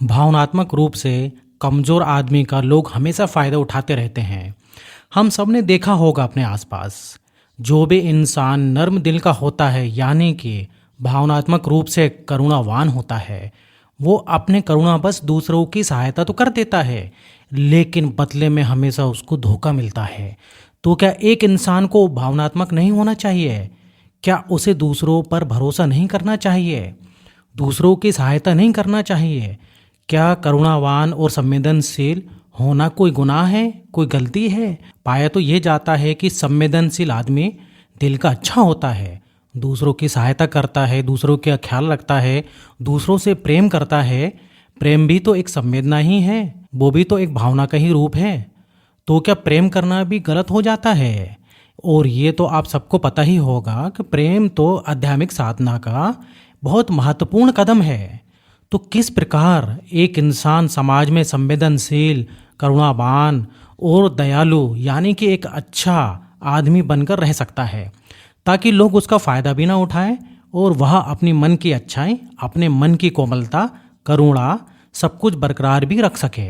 भावनात्मक रूप से कमज़ोर आदमी का लोग हमेशा फ़ायदा उठाते रहते हैं। हम सब ने देखा होगा अपने आसपास, जो भी इंसान नर्म दिल का होता है यानी कि भावनात्मक रूप से करुणावान होता है, वो अपने करुणावश दूसरों की सहायता तो कर देता है, लेकिन बदले में हमेशा उसको धोखा मिलता है। तो क्या एक इंसान को भावनात्मक नहीं होना चाहिए? क्या उसे दूसरों पर भरोसा नहीं करना चाहिए? दूसरों की सहायता नहीं करना चाहिए? क्या करुणावान और संवेदनशील होना कोई गुनाह है, कोई गलती है? पाया तो ये जाता है कि संवेदनशील आदमी दिल का अच्छा होता है, दूसरों की सहायता करता है, दूसरों का ख्याल रखता है, दूसरों से प्रेम करता है। प्रेम भी तो एक संवेदना ही है, वो भी तो एक भावना का ही रूप है। तो क्या प्रेम करना भी गलत हो जाता है? और ये तो आप सबको पता ही होगा कि प्रेम तो आध्यात्मिक साधना का बहुत महत्वपूर्ण कदम है। तो किस प्रकार एक इंसान समाज में संवेदनशील, करुणावान और दयालु यानी कि एक अच्छा आदमी बनकर रह सकता है, ताकि लोग उसका फ़ायदा भी ना उठाएं और वह अपनी मन की अच्छाई, अपने मन की कोमलता, करुणा सब कुछ बरकरार भी रख सके।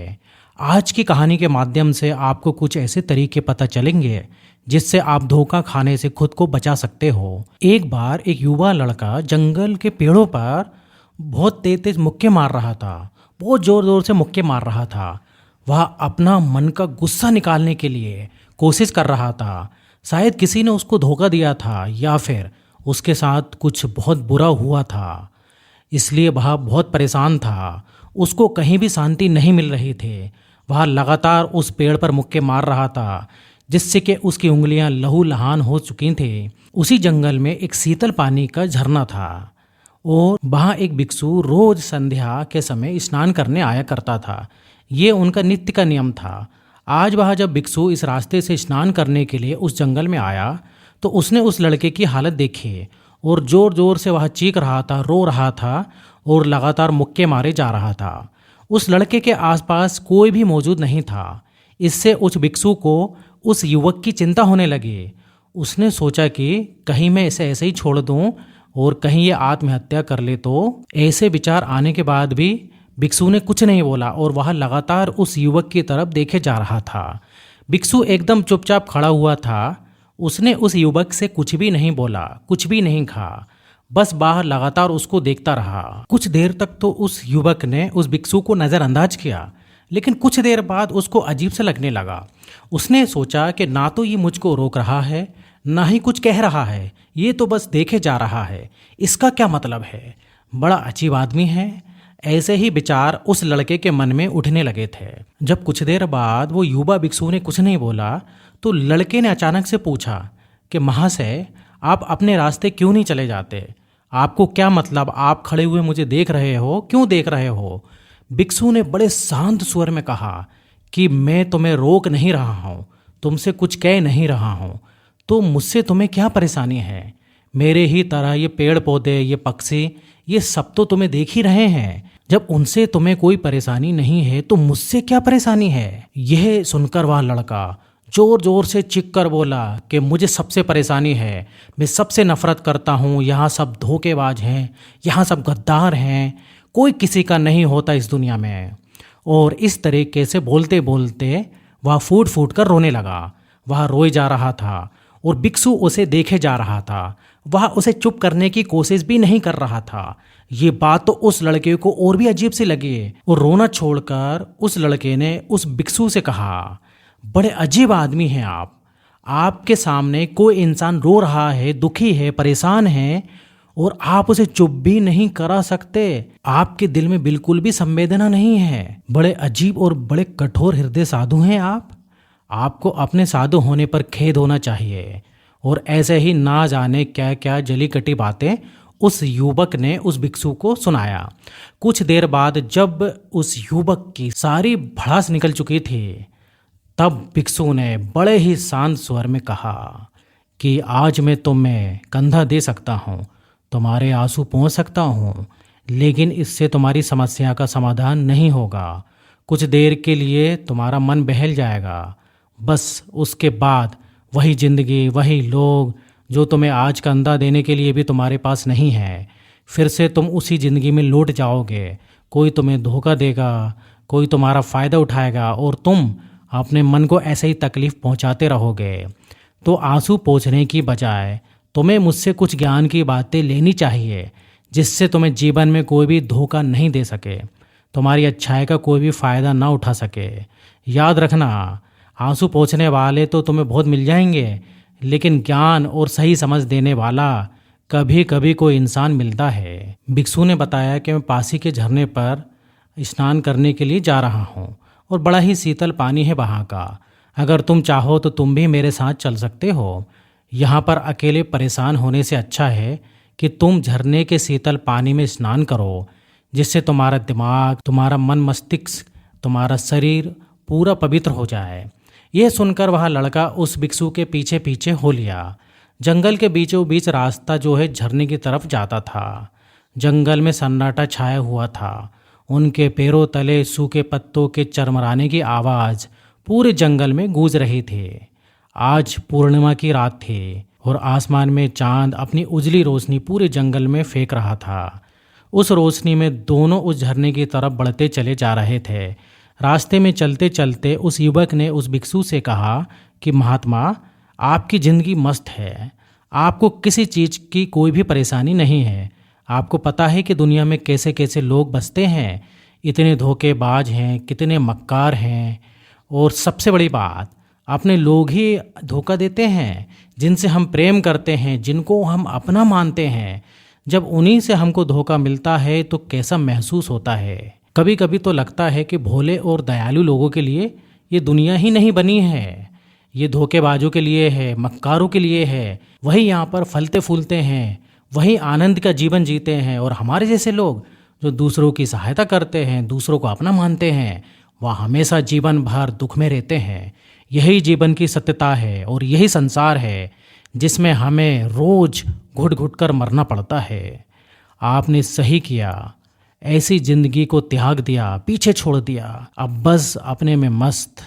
आज की कहानी के माध्यम से आपको कुछ ऐसे तरीके पता चलेंगे जिससे आप धोखा खाने से खुद को बचा सकते हो। एक बार एक युवा लड़का जंगल के पेड़ों पर बहुत तेज तेज मुक्के मार रहा था, बहुत जोर जोर से मुक्के मार रहा था। वह अपना मन का गुस्सा निकालने के लिए कोशिश कर रहा था। शायद किसी ने उसको धोखा दिया था या फिर उसके साथ कुछ बहुत बुरा हुआ था, इसलिए वह बहुत परेशान था। उसको कहीं भी शांति नहीं मिल रही थी। वह लगातार उस पेड़ पर मुक्के मार रहा था, जिससे कि उसकी उंगलियां लहूलुहान हो चुकी थी। उसी जंगल में एक शीतल पानी का झरना था और वहाँ एक भिक्षु रोज संध्या के समय स्नान करने आया करता था। ये उनका नित्य का नियम था। आज वह जब भिक्षु इस रास्ते से स्नान करने के लिए उस जंगल में आया, तो उसने उस लड़के की हालत देखी और जोर जोर से वह चीख रहा था, रो रहा था और लगातार मुक्के मारे जा रहा था। उस लड़के के आसपास कोई भी मौजूद नहीं था। इससे उस भिक्षु को उस युवक की चिंता होने लगी। उसने सोचा कि कहीं मैं इसे ऐसे ही छोड़ दूं और कहीं ये आत्महत्या कर ले। तो ऐसे विचार आने के बाद भी भिक्षु ने कुछ नहीं बोला और वह लगातार उस युवक की तरफ देखे जा रहा था। भिक्षु एकदम चुपचाप खड़ा हुआ था। उसने उस युवक से कुछ भी नहीं बोला, कुछ भी नहीं कहा, बस बाहर लगातार उसको देखता रहा। कुछ देर तक तो उस युवक ने उस भिक्षु को नज़रअंदाज किया, लेकिन कुछ देर बाद उसको अजीब सा लगने लगा। उसने सोचा कि ना तो ये मुझको रोक रहा है, ना ही कुछ कह रहा है, ये तो बस देखे जा रहा है। इसका क्या मतलब है? बड़ा अजीब आदमी है। ऐसे ही विचार उस लड़के के मन में उठने लगे थे। जब कुछ देर बाद वो युवा भिक्षु ने कुछ नहीं बोला, तो लड़के ने अचानक से पूछा कि महाशय, आप अपने रास्ते क्यों नहीं चले जाते? आपको क्या मतलब? आप खड़े हुए मुझे देख रहे हो, क्यों देख रहे हो? भिक्षु ने बड़े शांत स्वर में कहा कि मैं तुम्हें रोक नहीं रहा हूँ, तुमसे कुछ कह नहीं रहा हूँ, तो मुझसे तुम्हें क्या परेशानी है? मेरे ही तरह ये पेड़ पौधे, ये पक्षी, ये सब तो तुम्हें देख ही रहे हैं। जब उनसे तुम्हें कोई परेशानी नहीं है तो मुझसे क्या परेशानी है? यह सुनकर वह लड़का जोर जोर से चीख कर बोला कि मुझे सबसे परेशानी है, मैं सबसे नफरत करता हूँ, यहाँ सब धोखेबाज हैं, यहाँ सब गद्दार हैं, कोई किसी का नहीं होता इस दुनिया में। और इस तरीके से बोलते बोलते वह फूट फूट कर रोने लगा। वह रोए जा रहा था और भिक्षु उसे देखे जा रहा था। वह उसे चुप करने की कोशिश भी नहीं कर रहा था। ये बात तो उस लड़के को और भी अजीब सी लगी और रोना छोड़कर उस लड़के ने उस भिक्षु से कहा, बड़े अजीब आदमी हैं आप। आपके सामने कोई इंसान रो रहा है, दुखी है, परेशान है और आप उसे चुप भी नहीं करा सकते। आपके दिल में बिल्कुल भी संवेदना नहीं है। बड़े अजीब और बड़े कठोर हृदय साधु हैं आप। आपको अपने साधु होने पर खेद होना चाहिए। और ऐसे ही ना जाने क्या क्या जली कटी बातें उस युवक ने उस भिक्षु को सुनाया। कुछ देर बाद जब उस युवक की सारी भड़ास निकल चुकी थी, तब भिक्षु ने बड़े ही शांत स्वर में कहा कि आज मैं तुम्हें कंधा दे सकता हूँ, तुम्हारे आंसू पहुँच सकता हूँ, लेकिन इससे तुम्हारी समस्या का समाधान नहीं होगा। कुछ देर के लिए तुम्हारा मन बहल जाएगा, बस उसके बाद वही जिंदगी, वही लोग जो तुम्हें आज कंधा देने के लिए भी तुम्हारे पास नहीं है, फिर से तुम उसी ज़िंदगी में लौट जाओगे। कोई तुम्हें धोखा देगा, कोई तुम्हारा फ़ायदा उठाएगा और तुम अपने मन को ऐसे ही तकलीफ़ पहुंचाते रहोगे। तो आंसू पोंछने की बजाय तुम्हें मुझसे कुछ ज्ञान की बातें लेनी चाहिए, जिससे तुम्हें जीवन में कोई भी धोखा नहीं दे सके, तुम्हारी अच्छाई का कोई भी फ़ायदा ना उठा सके। याद रखना, आंसू पोंछने वाले तो तुम्हें बहुत मिल जाएंगे, लेकिन ज्ञान और सही समझ देने वाला कभी कभी कोई इंसान मिलता है। भिक्षु ने बताया कि मैं पासी के झरने पर स्नान करने के लिए जा रहा हूँ और बड़ा ही शीतल पानी है वहाँ का। अगर तुम चाहो तो तुम भी मेरे साथ चल सकते हो। यहाँ पर अकेले परेशान होने से अच्छा है कि तुम झरने के शीतल पानी में स्नान करो, जिससे तुम्हारा दिमाग, तुम्हारा मन मस्तिष्क, तुम्हारा शरीर पूरा पवित्र हो जाए। यह सुनकर वह लड़का उस भिक्षु के पीछे पीछे हो लिया। जंगल के बीचों बीच रास्ता जो है झरने की तरफ जाता था। जंगल में सन्नाटा छाया हुआ था। उनके पैरों तले सूखे पत्तों के चरमराने की आवाज़ पूरे जंगल में गूंज रही थी। आज पूर्णिमा की रात थी और आसमान में चांद अपनी उजली रोशनी पूरे जंगल में फेंक रहा था। उस रोशनी में दोनों उस झरने की तरफ बढ़ते चले जा रहे थे। रास्ते में चलते चलते उस युवक ने उस भिक्षु से कहा कि महात्मा, आपकी ज़िंदगी मस्त है, आपको किसी चीज़ की कोई भी परेशानी नहीं है। आपको पता है कि दुनिया में कैसे कैसे लोग बसते हैं, इतने धोखेबाज हैं, कितने मक्कार हैं, और सबसे बड़ी बात, अपने लोग ही धोखा देते हैं जिनसे हम प्रेम करते हैं, जिनको हम अपना मानते हैं। जब उन्हीं से हमको धोखा मिलता है तो कैसा महसूस होता है। कभी कभी तो लगता है कि भोले और दयालु लोगों के लिए ये दुनिया ही नहीं बनी है, ये धोखेबाजों के लिए है, मक्कारों के लिए है। वही यहाँ पर फलते फूलते हैं, वही आनंद का जीवन जीते हैं, और हमारे जैसे लोग जो दूसरों की सहायता करते हैं, दूसरों को अपना मानते हैं, वह हमेशा जीवन भर दुख में रहते हैं। यही जीवन की सत्यता है और यही संसार है जिसमें हमें रोज घुट घुट कर मरना पड़ता है। आपने सही किया, ऐसी जिंदगी को त्याग दिया, पीछे छोड़ दिया। अब बस अपने में मस्त,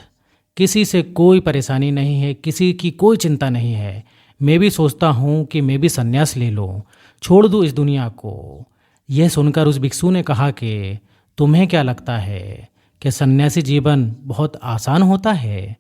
किसी से कोई परेशानी नहीं है, किसी की कोई चिंता नहीं है। मैं भी सोचता हूँ कि मैं भी संन्यास ले लूँ, छोड़ दूँ इस दुनिया को। यह सुनकर उस भिक्षु ने कहा कि तुम्हें क्या लगता है कि सन्यासी जीवन बहुत आसान होता है?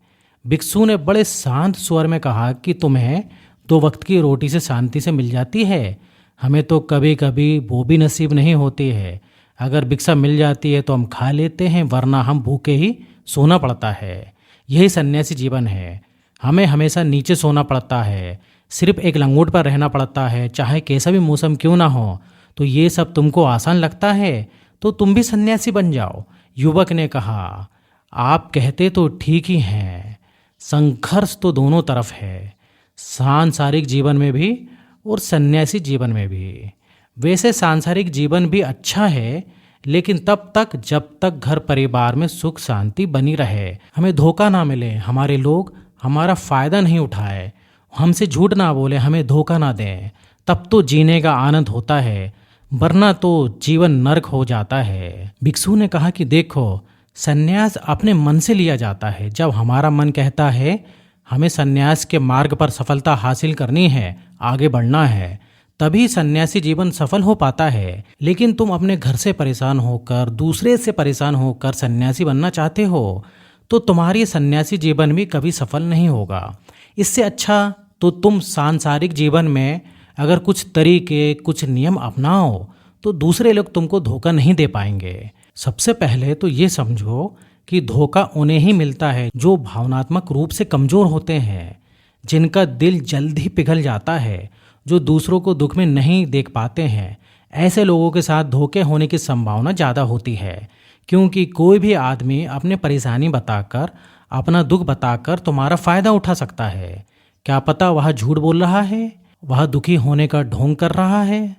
भिक्षु ने बड़े शांत स्वर में कहा कि तुम्हें 2 वक्त की रोटी से शांति से मिल जाती है, हमें तो कभी कभी वो भी नसीब नहीं होती है। अगर भिक्षा मिल जाती है तो हम खा लेते हैं, वरना हम भूखे ही सोना पड़ता है। यही सन्यासी जीवन है। हमें हमेशा नीचे सोना पड़ता है, सिर्फ एक लंगोट पर रहना पड़ता है, चाहे कैसा भी मौसम क्यों ना हो। तो ये सब तुमको आसान लगता है तो तुम भी सन्यासी बन जाओ। युवक ने कहा, आप कहते तो ठीक ही हैं, संघर्ष तो दोनों तरफ है, सांसारिक जीवन में भी और सन्यासी जीवन में भी। वैसे सांसारिक जीवन भी अच्छा है, लेकिन तब तक जब तक घर परिवार में सुख शांति बनी रहे, हमें धोखा ना मिले, हमारे लोग हमारा फ़ायदा नहीं उठाए, हमसे झूठ ना बोले, हमें धोखा ना दें, तब तो जीने का आनंद होता है, वरना तो जीवन नरक हो जाता है। भिक्षु ने कहा कि देखो, सन्यास अपने मन से लिया जाता है। जब हमारा मन कहता है हमें सन्यास के मार्ग पर सफलता हासिल करनी है, आगे बढ़ना है, तभी सन्यासी जीवन सफल हो पाता है। लेकिन तुम अपने घर से परेशान होकर, दूसरे से परेशान होकर सन्यासी बनना चाहते हो, तो तुम्हारी सन्यासी जीवन भी कभी सफल नहीं होगा। इससे अच्छा तो तुम सांसारिक जीवन में अगर कुछ तरीके, कुछ नियम अपनाओ, तो दूसरे लोग तुमको धोखा नहीं दे पाएंगे। सबसे पहले तो ये समझो कि धोखा उन्हें ही मिलता है जो भावनात्मक रूप से कमज़ोर होते हैं, जिनका दिल जल्द ही पिघल जाता है, जो दूसरों को दुख में नहीं देख पाते हैं। ऐसे लोगों के साथ धोखे होने की संभावना ज़्यादा होती है, क्योंकि कोई भी आदमी अपने परेशानी बताकर, अपना दुख बताकर तुम्हारा फ़ायदा उठा सकता है। क्या पता वह झूठ बोल रहा है, वह दुखी होने का ढोंग कर रहा है,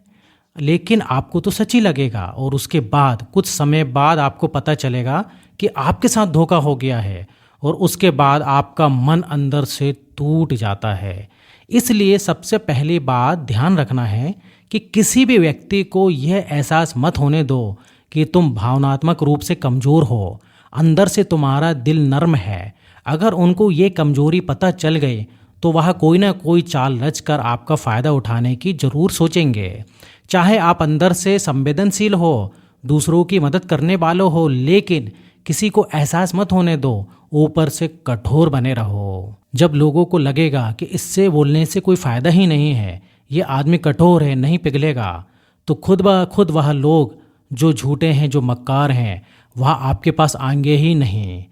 लेकिन आपको तो सच ही लगेगा, और उसके बाद कुछ समय बाद आपको पता चलेगा कि आपके साथ धोखा हो गया है, और उसके बाद आपका मन अंदर से टूट जाता है। इसलिए सबसे पहली बात ध्यान रखना है कि किसी भी व्यक्ति को यह एहसास मत होने दो कि तुम भावनात्मक रूप से कमज़ोर हो, अंदर से तुम्हारा दिल नर्म है। अगर उनको ये कमज़ोरी पता चल गई तो वह कोई ना कोई चाल रच कर आपका फ़ायदा उठाने की ज़रूर सोचेंगे। चाहे आप अंदर से संवेदनशील हो, दूसरों की मदद करने वालों हो, लेकिन किसी को एहसास मत होने दो, ऊपर से कठोर बने रहो। जब लोगों को लगेगा कि इससे बोलने से कोई फायदा ही नहीं है, ये आदमी कठोर है, नहीं पिघलेगा, तो खुद ब खुद वह लोग जो झूठे हैं, जो मक्कार हैं, वह आपके पास आएंगे ही नहीं।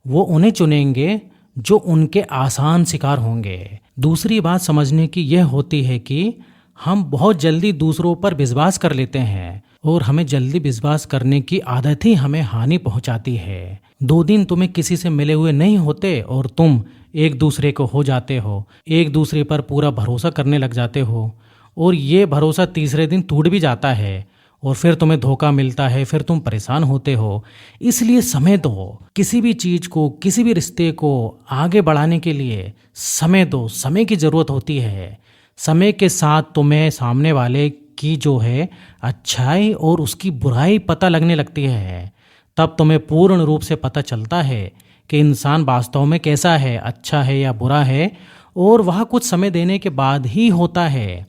वो उन्हें चुनेंगे जो उनके आसान शिकार होंगे। दूसरी बात समझने की यह होती है कि हम बहुत जल्दी दूसरों पर विश्वास कर लेते हैं और हमें जल्दी विश्वास करने की आदत ही हमें हानि पहुंचाती है। 2 दिन तुम्हें किसी से मिले हुए नहीं होते और तुम एक दूसरे को हो जाते हो, एक दूसरे पर पूरा भरोसा करने लग जाते हो, और ये भरोसा तीसरे दिन टूट भी जाता है और फिर तुम्हें धोखा मिलता है, फिर तुम परेशान होते हो। इसलिए समय दो। किसी भी चीज को, किसी भी रिश्ते को आगे बढ़ाने के लिए समय दो। समय की जरूरत होती है। समय के साथ तुम्हें सामने वाले की जो है अच्छाई और उसकी बुराई पता लगने लगती है। तब तुम्हें पूर्ण रूप से पता चलता है कि इंसान वास्तव में कैसा है, अच्छा है या बुरा है, और वह कुछ समय देने के बाद ही होता है।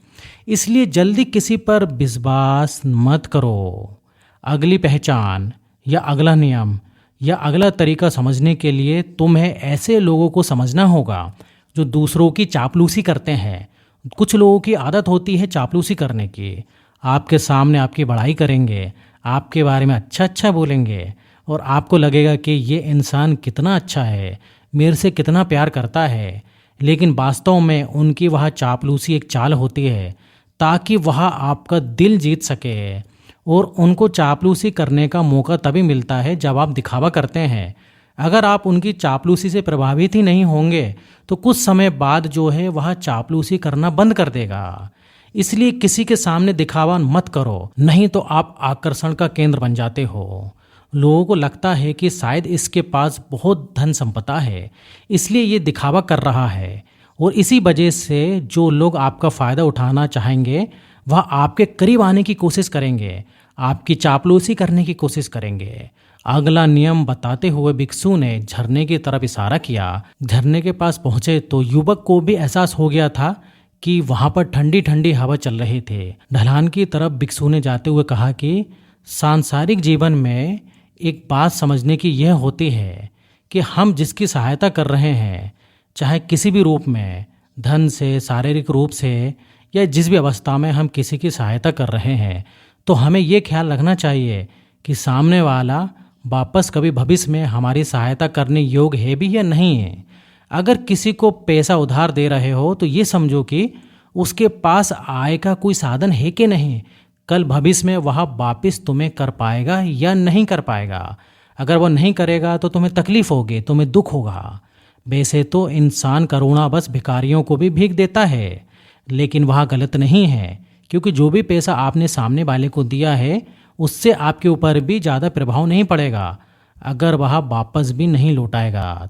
इसलिए जल्दी किसी पर विश्वास मत करो। अगली पहचान या अगला नियम या अगला तरीका समझने के लिए तुम्हें ऐसे लोगों को समझना होगा जो दूसरों की चापलूसी करते हैं। कुछ लोगों की आदत होती है चापलूसी करने की। आपके सामने आपकी बड़ाई करेंगे, आपके बारे में अच्छा अच्छा बोलेंगे, और आपको लगेगा कि ये इंसान कितना अच्छा है, मेरे से कितना प्यार करता है। लेकिन वास्तव में उनकी वह चापलूसी एक चाल होती है ताकि वह आपका दिल जीत सके। और उनको चापलूसी करने का मौका तभी मिलता है जब आप दिखावा करते हैं। अगर आप उनकी चापलूसी से प्रभावित ही नहीं होंगे तो कुछ समय बाद जो है वह चापलूसी करना बंद कर देगा। इसलिए किसी के सामने दिखावा मत करो, नहीं तो आप आकर्षण का केंद्र बन जाते हो। लोगों को लगता है कि शायद इसके पास बहुत धन संपदा है, इसलिए ये दिखावा कर रहा है, और इसी वजह से जो लोग आपका फ़ायदा उठाना चाहेंगे वह आपके करीब आने की कोशिश करेंगे, आपकी चापलूसी करने की कोशिश करेंगे। अगला नियम बताते हुए भिक्षु ने झरने की तरफ इशारा किया। झरने के पास पहुंचे तो युवक को भी एहसास हो गया था कि वहां पर ठंडी ठंडी हवा चल रही थी। ढलान की तरफ भिक्षु ने जाते हुए कहा कि सांसारिक जीवन में एक बात समझने की यह होती है कि हम जिसकी सहायता कर रहे हैं, चाहे किसी भी रूप में, धन से, शारीरिक रूप से, या जिस भी अवस्था में हम किसी की सहायता कर रहे हैं, तो हमें ये ख्याल रखना चाहिए कि सामने वाला वापस कभी भविष्य में हमारी सहायता करने योग्य है भी या नहीं है। अगर किसी को पैसा उधार दे रहे हो तो ये समझो कि उसके पास आय का कोई साधन है कि नहीं, कल भविष्य में वह वापस तुम्हें कर पाएगा या नहीं कर पाएगा। अगर वह नहीं करेगा तो तुम्हें तकलीफ होगी, तुम्हें दुख होगा। वैसे तो इंसान करुणा बस भिखारियों को भी भीख देता है, लेकिन वह गलत नहीं है, क्योंकि जो भी पैसा आपने सामने वाले को दिया है उससे आपके ऊपर भी ज़्यादा प्रभाव नहीं पड़ेगा अगर वह वापस भी नहीं लौटाएगा।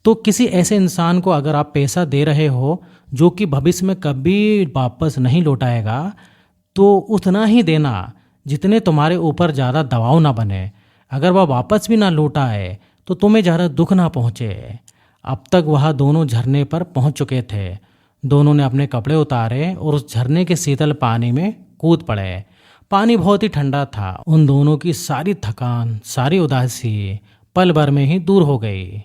तो किसी ऐसे इंसान को अगर आप पैसा दे रहे हो जो कि भविष्य में कभी वापस नहीं लौटाएगा, तो उतना ही देना जितने तुम्हारे ऊपर ज़्यादा दबाव ना बने। अगर वह वापस भी ना लौटाए तो तुम्हें ज़्यादा दुख ना पहुँचे। अब तक वह दोनों झरने पर पहुँच चुके थे। दोनों ने अपने कपड़े उतारे और उस झरने के शीतल पानी में कूद पड़े। पानी बहुत ही ठंडा था। उन दोनों की सारी थकान, सारी उदासी पल भर में ही दूर हो गई।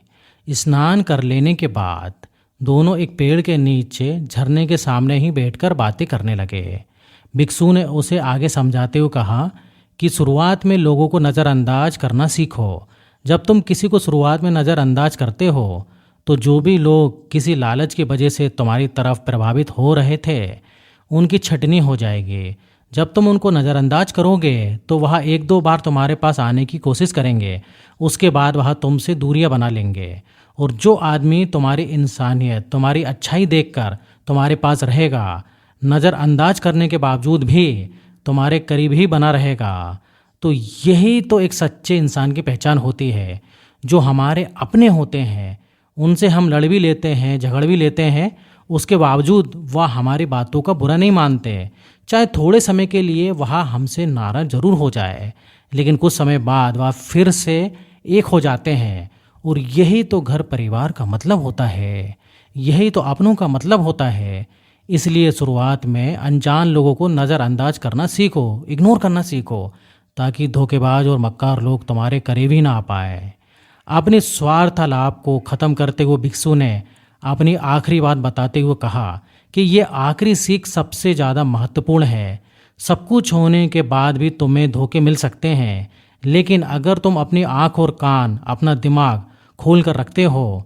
स्नान कर लेने के बाद दोनों एक पेड़ के नीचे झरने के सामने ही बैठकर बातें करने लगे। भिक्षु ने उसे आगे समझाते हुए कहा कि शुरुआत में लोगों को नज़रअंदाज करना सीखो। जब तुम किसी को शुरुआत में नज़रअंदाज करते हो तो जो भी लोग किसी लालच की वजह से तुम्हारी तरफ प्रभावित हो रहे थे उनकी छटनी हो जाएगी। जब तुम उनको नज़रअंदाज करोगे तो वह 1-2 बार तुम्हारे पास आने की कोशिश करेंगे, उसके बाद वह तुमसे दूरियां बना लेंगे। और जो आदमी तुम्हारी इंसानियत, तुम्हारी अच्छाई देखकर तुम्हारे पास रहेगा, नज़रअंदाज करने के बावजूद भी तुम्हारे करीब ही बना रहेगा, तो यही तो एक सच्चे इंसान की पहचान होती है। जो हमारे अपने होते हैं, उनसे हम लड़ भी लेते हैं, झगड़ भी लेते हैं, उसके बावजूद वह हमारी बातों का बुरा नहीं मानते। चाहे थोड़े समय के लिए वह हमसे नाराज जरूर हो जाए, लेकिन कुछ समय बाद वह फिर से एक हो जाते हैं। और यही तो घर परिवार का मतलब होता है, यही तो अपनों का मतलब होता है। इसलिए शुरुआत में अनजान लोगों को नज़रअंदाज करना सीखो, इग्नोर करना सीखो, ताकि धोखेबाज और मक्कार लोग तुम्हारे करीब ही ना आ पाए। अपने स्वार्थ लाभ को ख़त्म करते हुए भिक्षु ने अपनी आखिरी बात बताते हुए कहा कि ये आखिरी सीख सबसे ज़्यादा महत्वपूर्ण है। सब कुछ होने के बाद भी तुम्हें धोखे मिल सकते हैं, लेकिन अगर तुम अपनी आँख और कान, अपना दिमाग खोल कर रखते हो,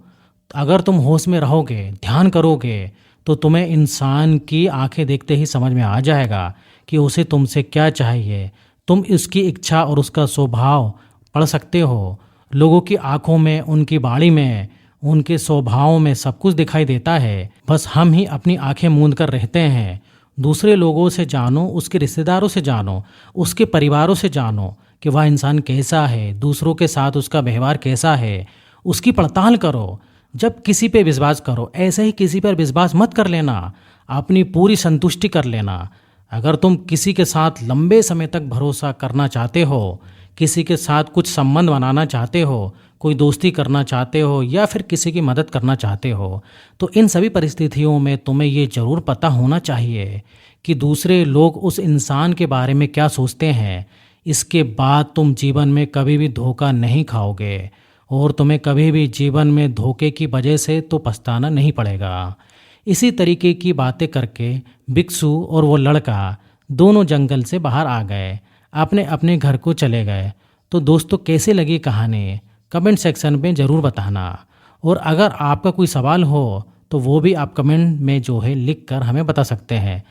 अगर तुम होश में रहोगे, ध्यान करोगे, तो तुम्हें इंसान की आंखें देखते ही समझ में आ जाएगा कि उसे तुमसे क्या चाहिए। तुम उसकी इच्छा और उसका स्वभाव पढ़ सकते हो। लोगों की आंखों में, उनकी बाड़ी में, उनके स्वभाव में सब कुछ दिखाई देता है। बस हम ही अपनी आंखें मूंद कर रहते हैं। दूसरे लोगों से जानो, उसके रिश्तेदारों से जानो, उसके परिवारों से जानो कि वह इंसान कैसा है, दूसरों के साथ उसका व्यवहार कैसा है, उसकी पड़ताल करो। जब किसी पे विश्वास करो, ऐसे ही किसी पर विश्वास मत कर लेना, अपनी पूरी संतुष्टि कर लेना। अगर तुम किसी के साथ लंबे समय तक भरोसा करना चाहते हो, किसी के साथ कुछ संबंध बनाना चाहते हो, कोई दोस्ती करना चाहते हो या फिर किसी की मदद करना चाहते हो, तो इन सभी परिस्थितियों में तुम्हें ये ज़रूर पता होना चाहिए कि दूसरे लोग उस इंसान के बारे में क्या सोचते हैं। इसके बाद तुम जीवन में कभी भी धोखा नहीं खाओगे और तुम्हें कभी भी जीवन में धोखे की वजह से तो पछताना नहीं पड़ेगा। इसी तरीके की बातें करके भिक्षु और वो लड़का दोनों जंगल से बाहर आ गए, अपने अपने घर को चले गए। तो दोस्तों, कैसे लगी कहानी कमेंट सेक्शन में ज़रूर बताना, और अगर आपका कोई सवाल हो तो वो भी आप कमेंट में जो है लिख कर हमें बता सकते हैं।